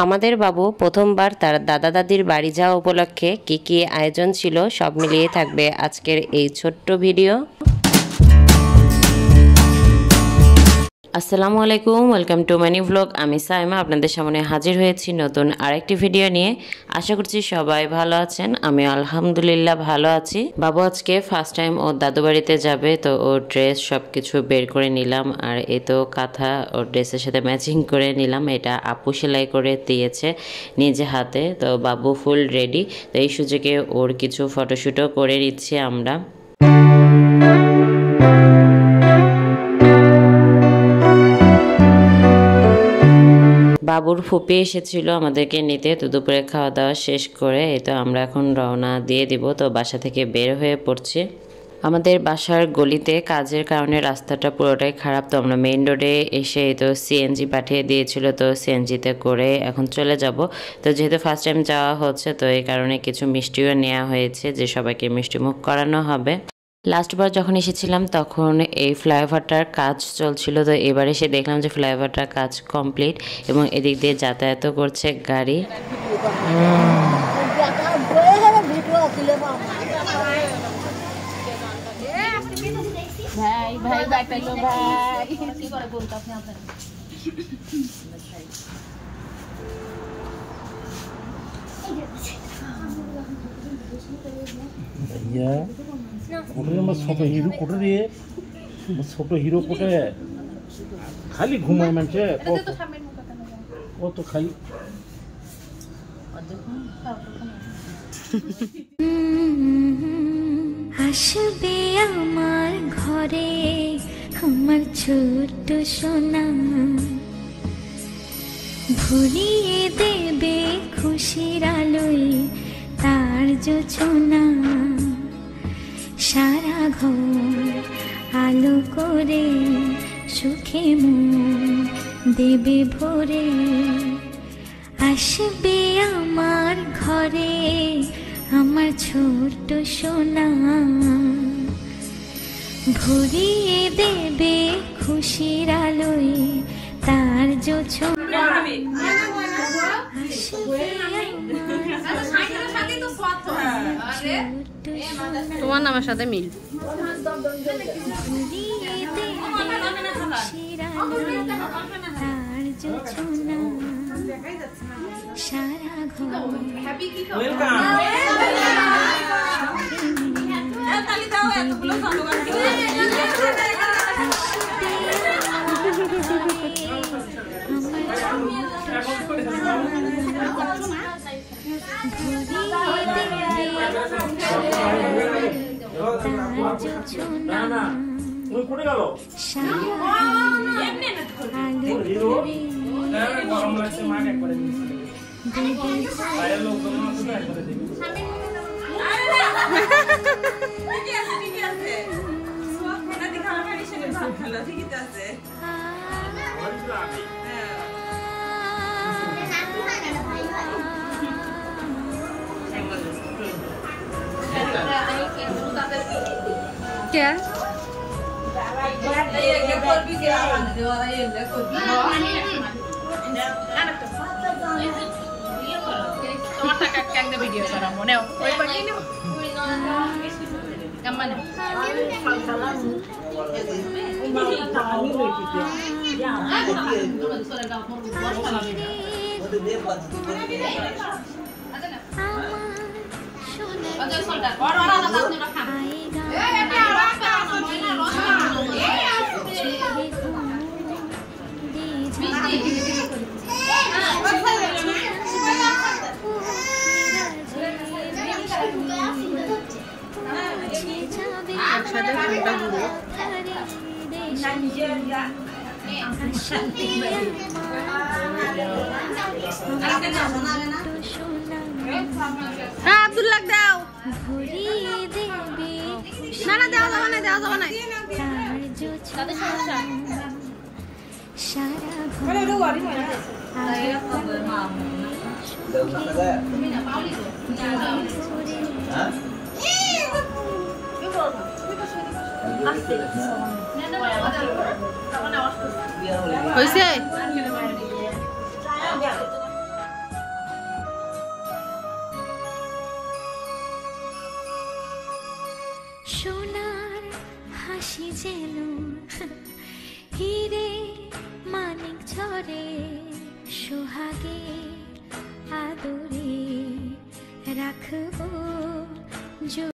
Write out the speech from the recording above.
আমাদের বাবু প্রথমবার তার দাদা দাদির বাড়ি যাওয়া উপলক্ষে কি আয়োজন ছিল সব মিলিয়ে থাকবে আজকের এই ছোট্ট ভিডিও। আসসালামু আলাইকুম, ওয়েলকাম টু মানি ব্লগ। আমি সাইমা আপনাদের সামনে হাজির হয়েছি নতুন আরেকটি ভিডিও নিয়ে। আশা করছি সবাই ভালো আছেন। আমি আলহামদুলিল্লাহ ভালো আছি। বাবু আজকে ফার্স্ট টাইম ওর দাদু বাড়িতে যাবে, তো ওর ড্রেস সব কিছু বের করে নিলাম। আর এই তো কাঁথা ওর ড্রেসের সাথে ম্যাচিং করে নিলাম। এটা আপু সেলাই করে দিয়েছে নিজে হাতে। তো বাবু ফুল রেডি। তো এই সুযোগে ওর কিছু ফটোশ্যুটও করে নিচ্ছি আমরা। বাবুর ফুপি এসেছিল আমাদেরকে নিতে। তো দুপুরে খাওয়া দাওয়া শেষ করে এই তো আমরা এখন রওনা দিয়ে দিব। তো বাসা থেকে বের হয়ে পড়ছি। আমাদের বাসার গলিতে কাজের কারণে রাস্তাটা পুরোটাই খারাপ। তো আমরা মেইন রোডে এসে তো সিএনজি পাঠিয়ে দিয়েছিল, তো সিএনজিতে করে এখন চলে যাব। তো যেহেতু ফার্স্ট টাইম যাওয়া হচ্ছে, তো এই কারণে কিছু মিষ্টিও নেওয়া হয়েছে যে সবাইকে মিষ্টি মুখ করানো হবে। লাস্টবার যখন এসেছিলাম তখন এই ফ্লাইওভারটার কাজ চলছিল। তো এবার এসে দেখলাম যে ফ্লাইওভারটার কাজ কমপ্লিট এবং এদিক দিয়ে যাতায়াত করছে গাড়ি। ছোট হিরো কোটে দিয়ে ছোট হিরো কোটে খালি ঘুমায় মানুষে কত খালি আসবে আমার ঘরে আমার ছোট্ট সোনা, ভরিয়ে দেবে খুশির আলোয় তার জোছনা, সারা ঘর আলো করে সুখে মন দেবে ভরে। আসবে আমার ঘরে আমার ছোট্ট সোনা, ভরিয়ে দেবে খুশির আলোয় তার জোছনা। তোমার নামের সাথে মিল। তার জোছনা সারা ঘর क्या তোমার টাকা একটা ভিডিও করা মনে ওই বাকি নেব কেমন একসাথে ফোনটা ঘুরে আব্দুল্লাহ দাও না না দেওয়া যাবে না, দেওয়া যাবে না। হয়েছে সোনার হাসি যেন হিরে মানিক ঝরে, সোহাগে আদরে রাখবো।